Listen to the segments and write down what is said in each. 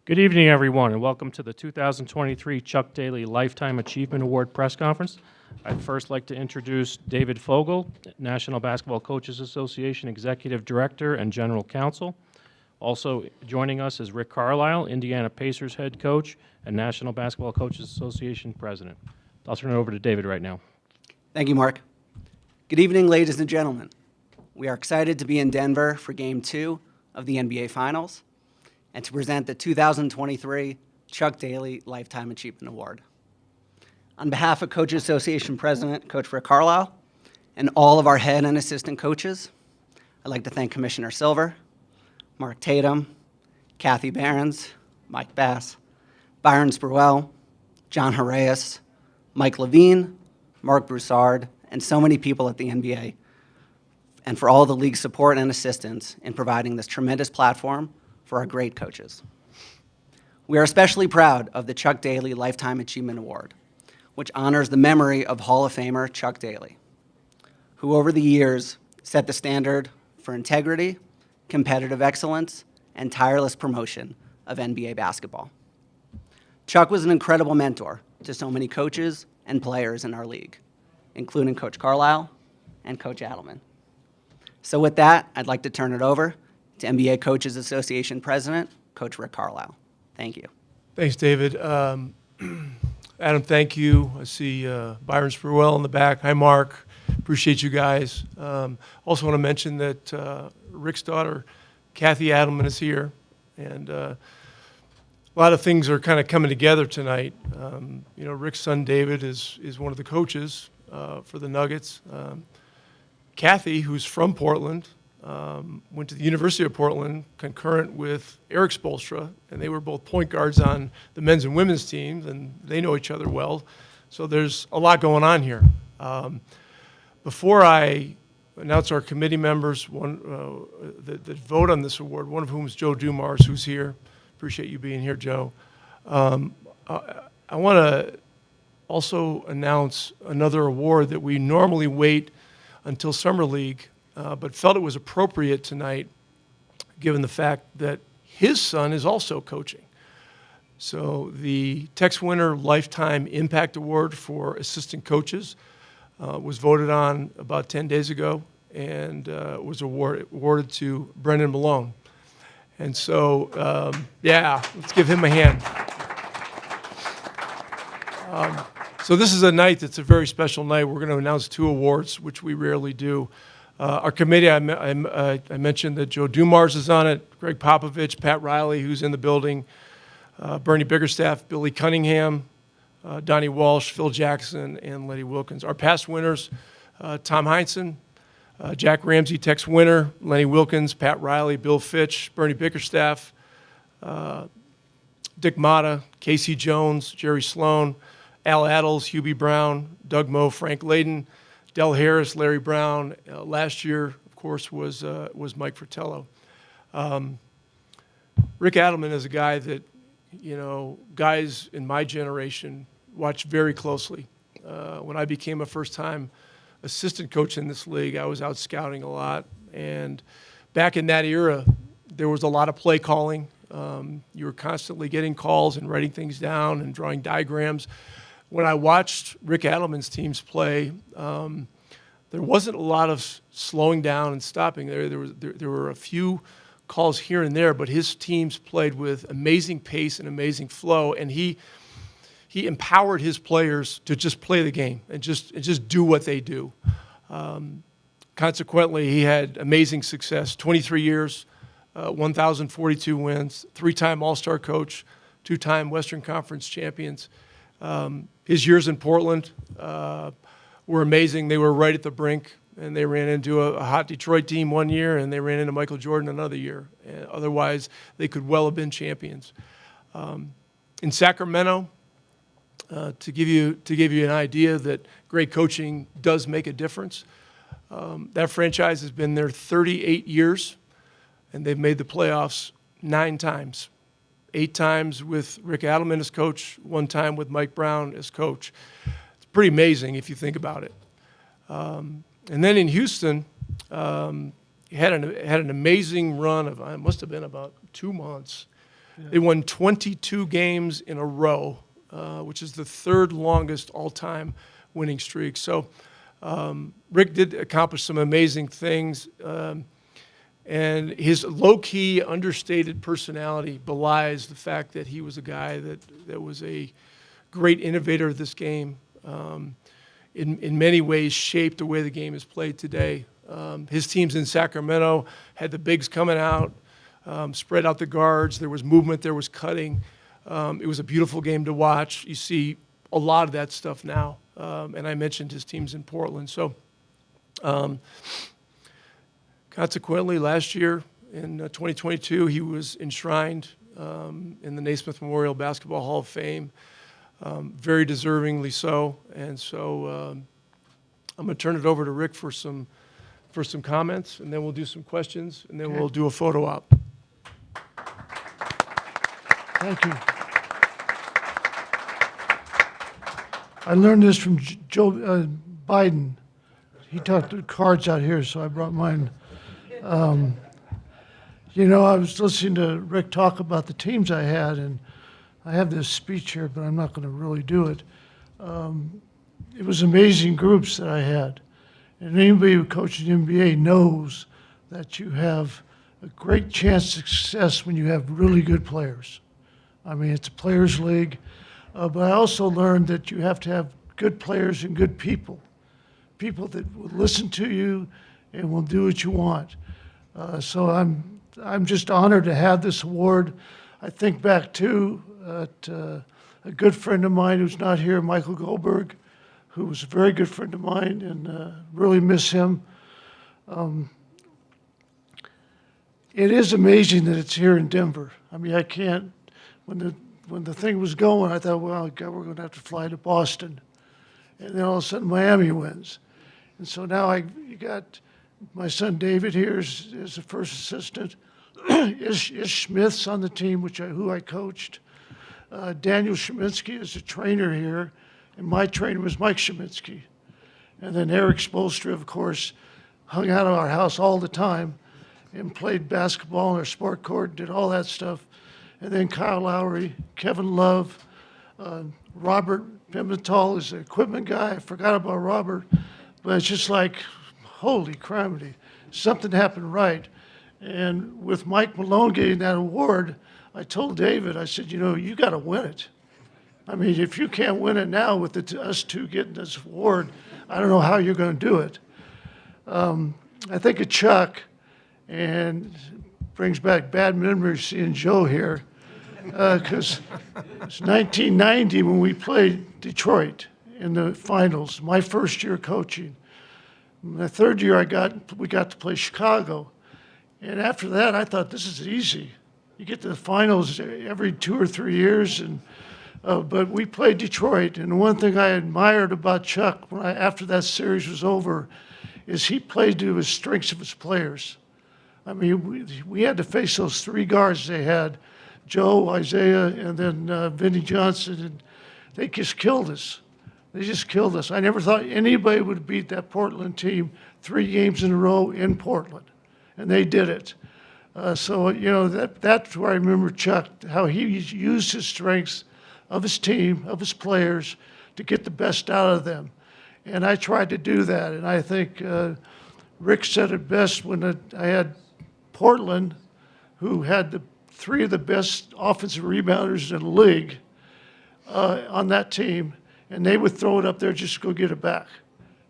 Good evening, everyone, and welcome to the 2023 Chuck Daly Lifetime Achievement Award Press Conference. I'd first like to introduce David Fogel, National Basketball Coaches Association Executive Director and General Counsel. Also joining us is Rick Carlisle, Indiana Pacers head coach and National Basketball Coaches Association President. I'll turn it over to David right now. Thank you, Mark. Good evening, ladies and gentlemen. We are excited to be in Denver for Game 2 of the NBA Finals and to present the 2023 Chuck Daly Lifetime Achievement Award. On behalf of Coaches Association President, Coach Rick Carlisle, and all of our head and assistant coaches, I'd like to thank Commissioner Silver, Mark Tatum, Kathy Behrens, Mike Bass, Byron Spruell, John Horaeus, Mike Levine, Mark Broussard, and so many people at the NBA, and for all the league's support and assistance in providing this tremendous platform for our great coaches. We are especially proud of the Chuck Daly Lifetime Achievement Award, which honors the memory of Hall of Famer Chuck Daly, who over the years set the standard for integrity, competitive excellence, and tireless promotion of NBA basketball. Chuck was an incredible mentor to so many coaches and players in our league, including Coach Carlisle and Coach Adelman. So with that, I'd like to turn it over to NBA Coaches Association President, Coach Rick Carlisle. Thank you. Thanks, David. Adam, thank you. I see Byron Spruell in the back. Hi, Mark. Appreciate you guys. Also want to mention that Rick's daughter, Kathy Adelman, is here. And a lot of things are kind of coming together tonight. Rick's son, David, is one of the coaches for the Nuggets. Kathy, who's from Portland, went to the University of Portland concurrent with Eric Spoelstra, and they were both point guards on the men's and women's teams, and they know each other well. So there's a lot going on here. Before I announce our committee members that vote on this award, one of whom is Joe Dumars, who's here. Appreciate you being here, Joe. I want to also announce another award that we normally wait until Summer League, but felt it was appropriate tonight given the fact that his son is also coaching. So the Tex Winter Lifetime Impact Award for assistant coaches was voted on about 10 days ago and was awarded to Brendan Malone. And so, let's give him a hand. So this is a night that's a very special night. We're going to announce 2 awards, which we rarely do. Our committee, I mentioned that Joe Dumars is on it, Greg Popovich, Pat Riley, who's in the building, Bernie Biggerstaff, Billy Cunningham, Donnie Walsh, Phil Jackson, and Letty Wilkins. Our past winners, Tom Heinsohn, Jack Ramsey, Tex Winter, Lenny Wilkins, Pat Riley, Bill Fitch, Bernie Bickerstaff, Dick Motta, Casey Jones, Jerry Sloan, Al Adels, Hubie Brown, Doug Moe, Frank Layden, Del Harris, Larry Brown. Last year, of course, was Mike Fratello. Rick Adelman is a guy that, guys in my generation watch very closely. When I became a first-time assistant coach in this league, I was out scouting a lot. And back in that era, there was a lot of play calling. You were constantly getting calls and writing things down and drawing diagrams. When I watched Rick Adelman's teams play, there wasn't a lot of slowing down and stopping. There were a few calls here and there, but his teams played with amazing pace and amazing flow, and he empowered his players to just play the game and just do what they do. Consequently, he had amazing success. 23 years, 1,042 wins, 3-time All-Star coach, 2-time Western Conference champions. His years in Portland were amazing. They were right at the brink, and they ran into a hot Detroit team one year, and they ran into Michael Jordan another year. Otherwise, they could well have been champions. In Sacramento, to give you an idea that great coaching does make a difference, that franchise has been there 38 years, and they've made the playoffs 9 times. 8 times with Rick Adelman as coach, 1 time with Mike Brown as coach. It's pretty amazing if you think about it. And then in Houston, he had an amazing run of, it must have been about 2 months, They won 22 games in a row, which is the third longest all-time winning streak. So Rick did accomplish some amazing things, and his low-key, understated personality belies the fact that he was a guy that was a great innovator of this game, in many ways shaped the way the game is played today. His teams in Sacramento had the bigs coming out, spread out the guards, there was movement, there was cutting. It was a beautiful game to watch. You see a lot of that stuff now, and I mentioned his teams in Portland. So consequently, last year in 2022, he was enshrined in the Naismith Memorial Basketball Hall of Fame, very deservingly so. And so I'm going to turn it over to Rick for some comments, and then we'll do some questions, and then we'll do a photo op. Thank you. I learned this from Joe Biden. He talked the cards out here, so I brought mine. You know, I was listening to Rick talk about the teams I had, and I have this speech here, but I'm not going to really do it. It was amazing groups that I had. And anybody who coaches the NBA knows that you have a great chance of success when you have really good players. I mean, it's a players' league. But I also learned that you have to have good players and good people that will listen to you and will do what you want. So I'm just honored to have this award. I think back to a good friend of mine who's not here, Michael Goldberg, who was a very good friend of mine, and really miss him. It is amazing that it's here in Denver. I mean, I can't. When the thing was going, I thought, well, God, we're going to have to fly to Boston. And then all of a sudden, Miami wins. And so now you got my son David here is the first assistant. Ish Smith's on the team, who I coached. Daniel Sheminsky is a trainer here, and my trainer was Mike Sheminsky. And then Eric Spolstra, of course, hung out at our house all the time and played basketball on our sport court, did all that stuff. And then Kyle Lowry, Kevin Love, Robert Pimentel is the equipment guy. I forgot about Robert, but it's just like, holy criminy, something happened right. And with Mike Malone getting that award, I told David, I said, you know, you got to win it. I mean, if you can't win it now with us two getting this award, I don't know how you're going to do it. I think of Chuck, and brings back bad memories seeing Joe here, because it's 1990 when we played Detroit in the finals, my first year coaching. My third year, we got to play Chicago. And after that, I thought, this is easy. You get to the finals every 2 or 3 years, but we played Detroit. And the one thing I admired about Chuck after that series was over is he played to his strengths of his players. I mean, we had to face those three guards they had, Joe, Isaiah, and then Vinnie Johnson, and they just killed us. They just killed us. I never thought anybody would beat that Portland team 3 games in a row in Portland, and they did it. So, you know, that's where I remember Chuck, how he used his strengths of his team, of his players, to get the best out of them. And I tried to do that, and I think Rick said it best when I had Portland, who had 3 of the best offensive rebounders in the league on that team, and they would throw it up there just to go get it back.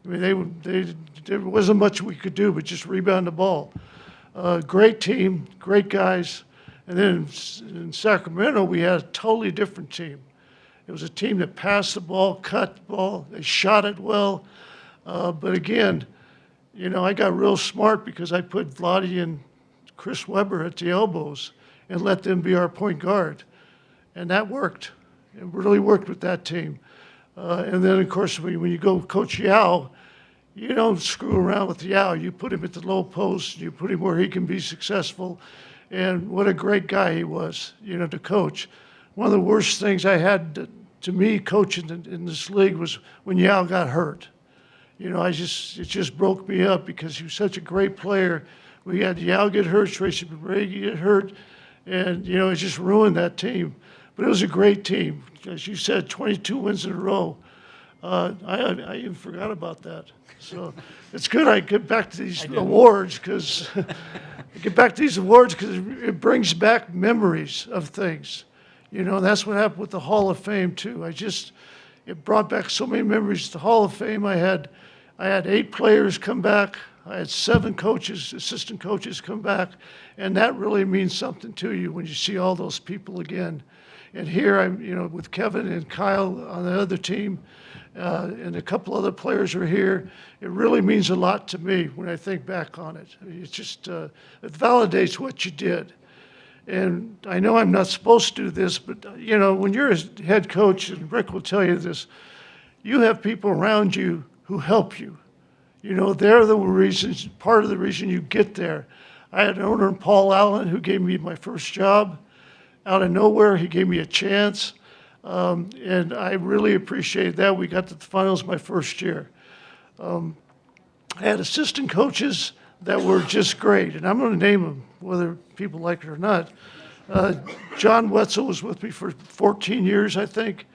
I mean, there wasn't much we could do but just rebound the ball. Great team, great guys. And then in Sacramento, we had a totally different team. It was a team that passed the ball, cut the ball, they shot it well. But again, you know, I got real smart because I put Vlade and Chris Webber at the elbows and let them be our point guard. And that worked. It really worked with that team. And then, of course, when you go coach Yao, you don't screw around with Yao. You put him at the low post. You put him where he can be successful. And what a great guy he was, you know, to coach. One of the worst things I had to me coaching in this league was when Yao got hurt. You know, it just broke me up because he was such a great player. We had Yao get hurt, Tracy McGrady get hurt, And, you know, it just ruined that team. But it was a great team. As you said, 22 wins in a row. I even forgot about that. So it's good I get back to these awards because it brings back memories of things. You know, that's what happened with the Hall of Fame too. It brought back so many memories. The Hall of Fame, I had 8 players come back. I had 7 coaches, assistant coaches come back, and that really means something to you when you see all those people again. And here I'm, you know, with Kevin and Kyle on the other team, and a couple other players are here. It really means a lot to me when I think back on it. It's just, it validates what you did. And I know I'm not supposed to do this, but, you know, when you're a head coach, and Rick will tell you this, you have people around you who help you. You know, they're the reasons, part of the reason you get there. I had an owner, Paul Allen, who gave me my first job. Out of nowhere, he gave me a chance. And I really appreciated that. We got to the finals my first year. I had assistant coaches that were just great, and I'm going to name them, whether people like it or not. John Wetzel was with me for 14 years, I think.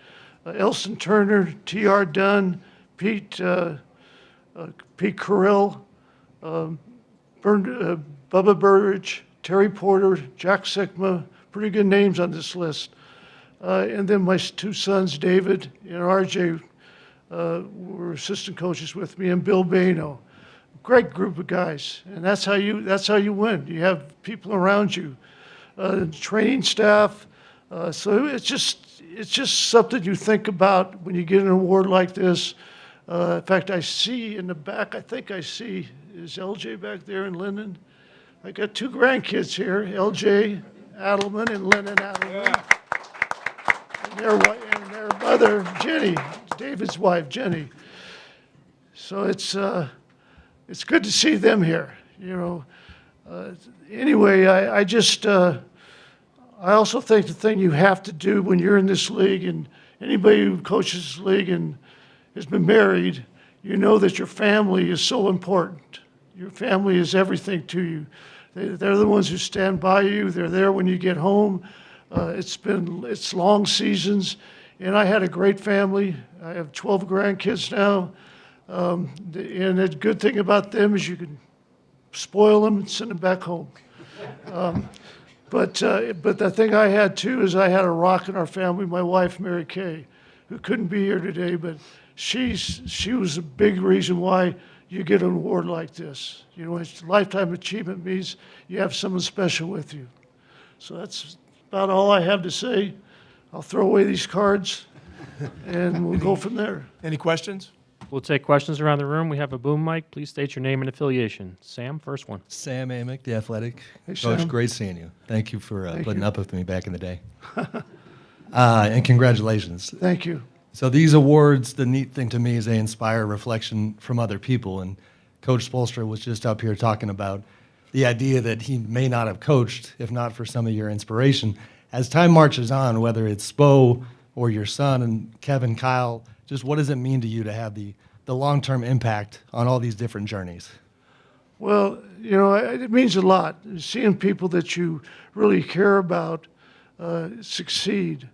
Elston Turner, T.R. Dunn, Pete Carrill, Bubba Burridge, Terry Porter, Jack Sikma, pretty good names on this list. And then my 2 sons, David and RJ, were assistant coaches with me, and Bill Baino. Great group of guys, and that's how you win. You have people around you, training staff. So it's just something you think about when you get an award like this. In fact, I see in the back, I think I see, is LJ back there in Linden? I got 2 grandkids here, LJ Adelman and Lennon Adelman. Yeah. And their mother, Jenny, David's wife, Jenny. So it's good to see them here, you know. Anyway, I also think the thing you have to do when you're in this league, and anybody who coaches this league and has been married, you know that your family is so important. Your family is everything to you. They're the ones who stand by you. They're there when you get home. It's long seasons, and I had a great family. I have 12 grandkids now, and the good thing about them is you can spoil them and send them back home. But the thing I had too is I had a rock in our family. My wife, Mary Kay, who couldn't be here today, but she was a big reason why you get an award like this. You know, it's lifetime achievement means you have someone special with you. So that's about all I have to say. I'll throw away these cards, and we'll go from there. Any questions? We'll take questions around the room. We have a boom mic. Please state your name and affiliation. Sam, first one. Sam Amick, The Athletic. Hey, Coach, Sam. great seeing you. Thank you for Thank putting you. up with me back in the day. And congratulations. Thank you. So these awards, the neat thing to me is they inspire reflection from other people. And Coach Spolstra was just up here talking about the idea that he may not have coached if not for some of your inspiration. As time marches on, whether it's Spo or your son and Kevin, Kyle, just what does it mean to you to have the long-term impact on all these different journeys? Well, you know, it means a lot. Seeing people that you really care about succeed.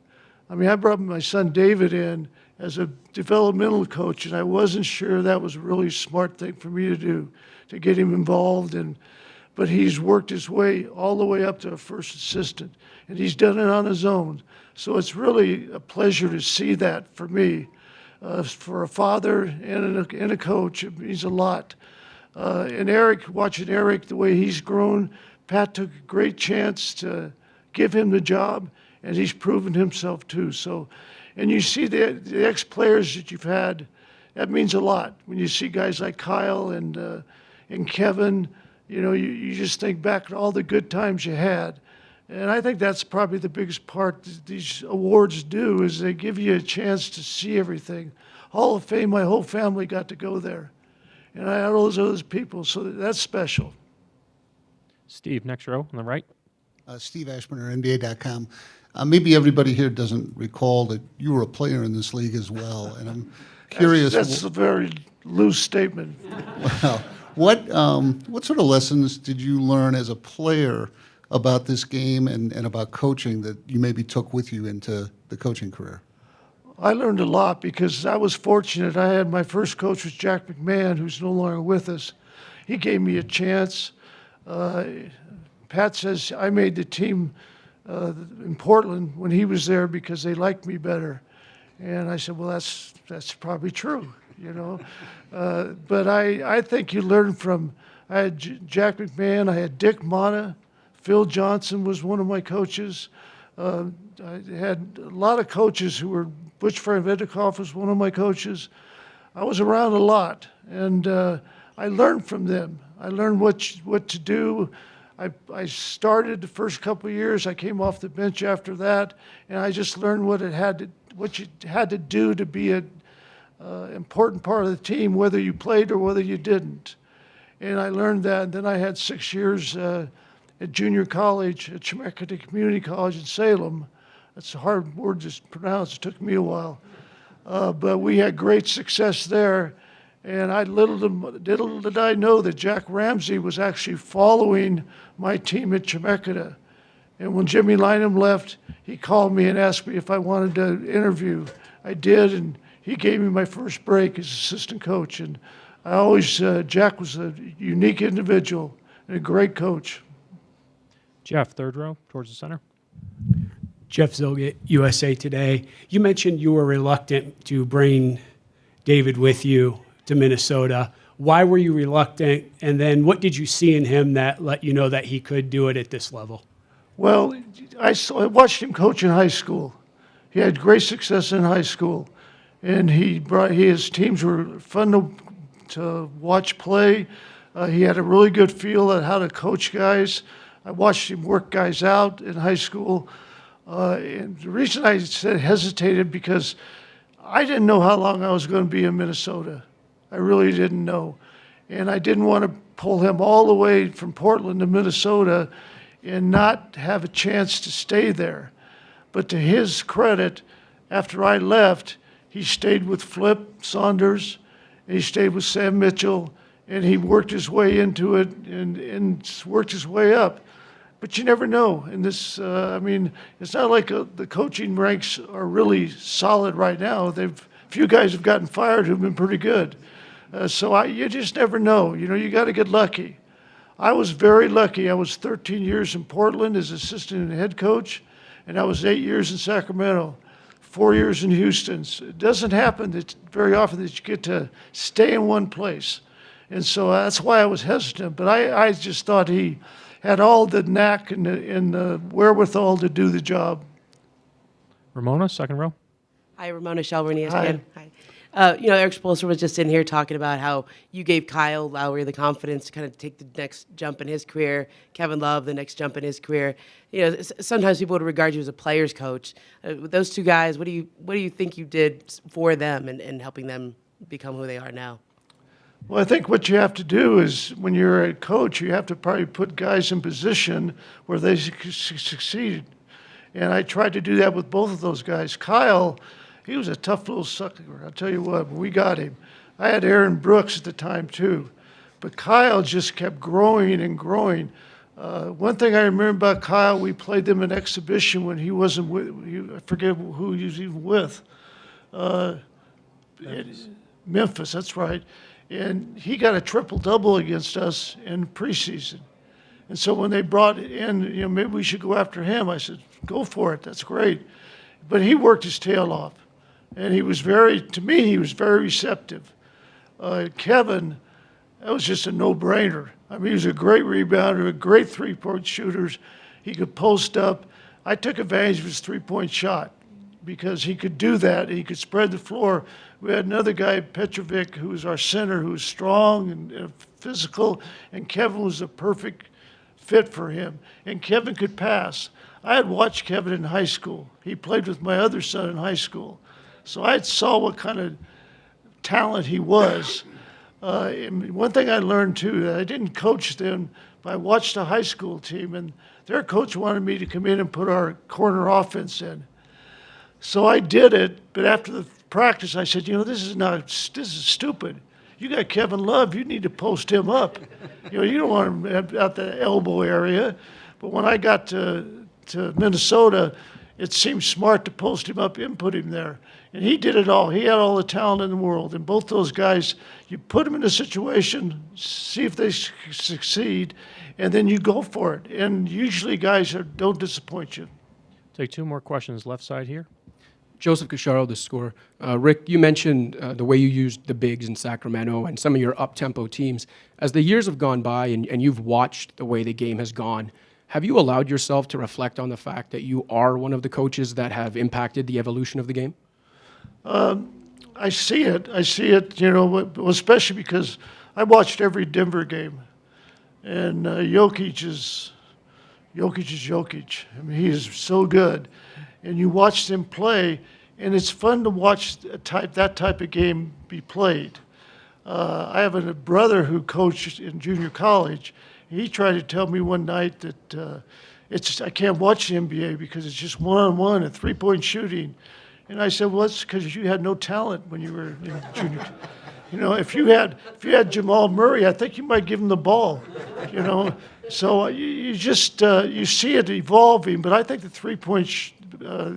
I mean, I brought my son David in as a developmental coach, and I wasn't sure that was a really smart thing for me to do, to get him involved. But he's worked his way all the way up to a first assistant, and he's done it on his own. So it's really a pleasure to see that for me. For a father and a coach, it means a lot. And Eric, watching Eric, the way he's grown, Pat took a great chance to give him the job, and he's proven himself too. So, and you see the ex-players that you've had, that means a lot. When you see guys like Kyle and Kevin, you know, you just think back to all the good times you had. And I think that's probably the biggest part that these awards do, is they give you a chance to see everything. Hall of Fame, my whole family got to go there. And I had all those people, so that's special. Steve, next row on the right. Steve Ashburner, NBA.com. Maybe everybody here doesn't recall that you were a player in this league as well, and I'm curious. That's a very loose statement. Well, what sort of lessons did you learn as a player about this game and about coaching that you maybe took with you into the coaching career? I learned a lot because I was fortunate. I had my first coach was Jack McMahon, who's no longer with us. He gave me a chance. Pat says I made the team in Portland when he was there because they liked me better. And I said, well, that's probably true, you know. But I think you learn from, I had Jack McMahon, I had Dick Mata, Phil Johnson was one of my coaches. I had a lot of coaches who were, Butch Frank-Vedikoff was one of my coaches. I was around a lot, and I learned from them. I learned what to do. I started the first couple of years. I came off the bench after that, and I just learned what you had to do to be an important part of the team, whether you played or whether you didn't. And I learned that. And then I had 6 years at junior college at Chemeketa Community College in Salem. That's a hard word to pronounce. It took me a while. But we had great success there. And little did I know that Jack Ramsey was actually following my team at Chemeketa. And when Jimmy Lynham left, he called me and asked me if I wanted to interview. I did, and he gave me my first break as assistant coach. And I always, Jack was a unique individual and a great coach. Jeff, third row towards the center. Jeff Zilgett, USA Today. You mentioned you were reluctant to bring David with you to Minnesota. Why were you reluctant? And then what did you see in him that let you know that he could do it at this level? Well, I watched him coach in high school. He had great success in high school. And his teams were fun to watch play. He had a really good feel at how to coach guys. I watched him work guys out in high school. And the reason I said hesitated because I didn't know how long I was going to be in Minnesota. I really didn't know. And I didn't want to pull him all the way from Portland to Minnesota and not have a chance to stay there. But to his credit, after I left, he stayed with Flip Saunders, and he stayed with Sam Mitchell, and he worked his way into it and worked his way up. But you never know. And this, I mean, it's not like the coaching ranks are really solid right now. A few guys have gotten fired who've been pretty good. You just never know. You know, you got to get lucky. I was very lucky. I was 13 years in Portland as assistant and head coach, and I was 8 years in Sacramento, 4 years in Houston. So it doesn't happen very often that you get to stay in one place. And so that's why I was hesitant. But I just thought he had all the knack and the wherewithal to do the job. Ramona, second row. Hi, Ramona Shelburne, ESPN. Hi. Hi. Eric Spoelstra was just in here talking about how you gave Kyle Lowry the confidence to kind of take the next jump in his career, Kevin Love the next jump in his career. You know, sometimes people would regard you as a player's coach. With those two guys, what do you think you did for them and helping them become who they are now? Well, I think what you have to do is when you're a coach, you have to probably put guys in position where they succeed. And I tried to do that with both of those guys. Kyle, he was a tough little sucker. I'll tell you what, we got him. I had Aaron Brooks at the time, too. But Kyle just kept growing and growing. One thing I remember about Kyle, we played them an exhibition when he wasn't with, I forget who he was even with. Memphis, that's right. And he got a triple-double against us in preseason. And so when they brought it in, you know, maybe we should go after him. I said, go for it, that's great. But he worked his tail off. And he was to me, he was very receptive. Kevin, that was just a no-brainer. I mean, he was a great rebounder, a great three-point shooter. He could post up. I took advantage of his three-point shot because he could do that. He could spread the floor. We had another guy, Petrovic, who was our center, who was strong and physical, and Kevin was a perfect fit for him. And Kevin could pass. I had watched Kevin in high school. He played with my other son in high school. So I saw what kind of talent he was. And one thing I learned, too, that I didn't coach them, but I watched a high school team, and their coach wanted me to come in and put our corner offense in. So I did it, but after the practice, I said, you know, this is stupid. You got Kevin Love, you need to post him up. You know, you don't want him at the elbow area. But when I got to Minnesota, it seemed smart to post him up and put him there. And he did it all. He had all the talent in the world. And both those guys, you put them in a situation, see if they succeed, and then you go for it. And usually guys don't disappoint you. Take two more questions, left side here. Joseph Cacharo, The Score. Rick, you mentioned the way you used the bigs in Sacramento and some of your up-tempo teams. As the years have gone by and you've watched the way the game has gone, have you allowed yourself to reflect on the fact that you are one of the coaches that have impacted the evolution of the game? I see it. You know, especially because I watched every Denver game, and Jokic is Jokic. I mean, he is so good, and you watch them play, and it's fun to watch that type of game be played. I have a brother who coached in junior college. He tried to tell me one night that I can't watch the NBA because it's just one-on-one and three-point shooting. And I said, well, that's because you had no talent when you were in junior. You know, if you had Jamal Murray, I think you might give him the ball. You know, so you just you see it evolving. But I think the three-point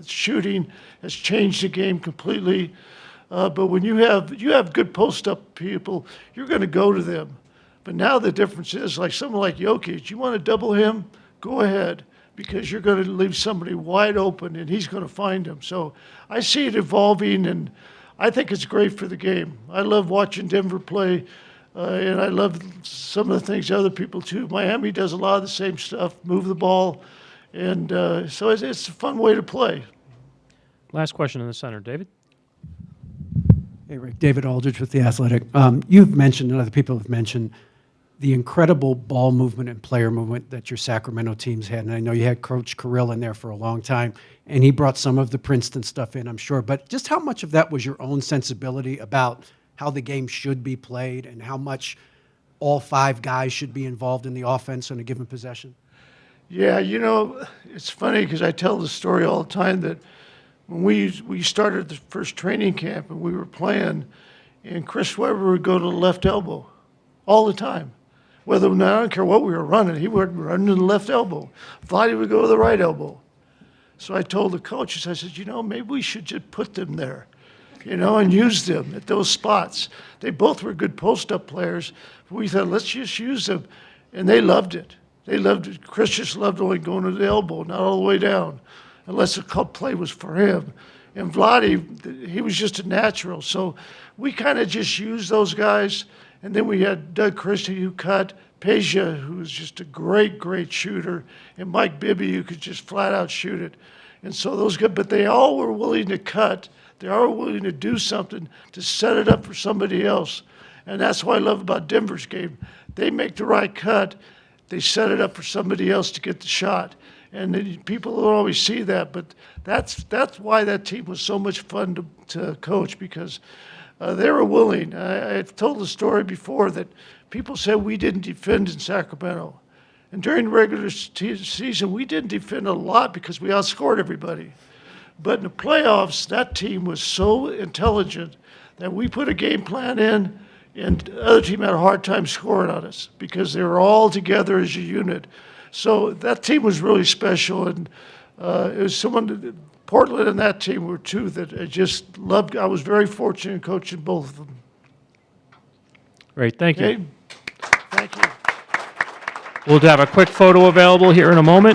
shooting has changed the game completely. But when you have good post-up people, you're going to go to them. But now the difference is, like someone like Jokic, you want to double him, go ahead, because you're going to leave somebody wide open, and he's going to find him. So I see it evolving, and I think it's great for the game. I love watching Denver play, and I love some of the things other people too. Miami does a lot of the same stuff, move the ball, and so it's a fun way to play. Last question in the center, David. Hey, Rick. David Aldridge with The Athletic. You've mentioned, and other people have mentioned, the incredible ball movement and player movement that your Sacramento teams had. And I know you had Coach Carrill in there for a long time, and he brought some of the Princeton stuff in, I'm sure. But just how much of that was your own sensibility about how the game should be played and how much all five guys should be involved in the offense on a given possession? Yeah, you know, it's funny because I tell the story all the time that when we started the first training camp and we were playing, and Chris Webber would go to the left elbow all the time. I don't care what we were running, he would run to the left elbow. Vlade would go to the right elbow. So I told the coaches, I said, you know, maybe we should just put them there, you know, and use them at those spots. They both were good post-up players. We thought, let's just use them. And they loved it. They loved it. Chris just loved only going to the elbow, not all the way down, unless the play was for him. And Vlade, he was just a natural. So we kind of just used those guys. And then we had Doug Christie who cut, Peja, who was just a great, great shooter, and Mike Bibby, who could just flat out shoot it. And so those guys, but they all were willing to cut. They all were willing to do something to set it up for somebody else. And that's what I love about Denver's game. They make the right cut. They set it up for somebody else to get the shot. And people don't always see that, but that's why that team was so much fun to coach, because they were willing. I've told the story before that people said we didn't defend in Sacramento. And during the regular season, we didn't defend a lot because we outscored everybody. But in the playoffs, that team was so intelligent that we put a game plan in, and the other team had a hard time scoring on us because they were all together as a unit. So that team was really special, and it was someone, Portland and that team were two that I just loved. I was very fortunate in coaching both of them. Great, thank you. Okay? Thank you. We'll have a quick photo available here in a moment.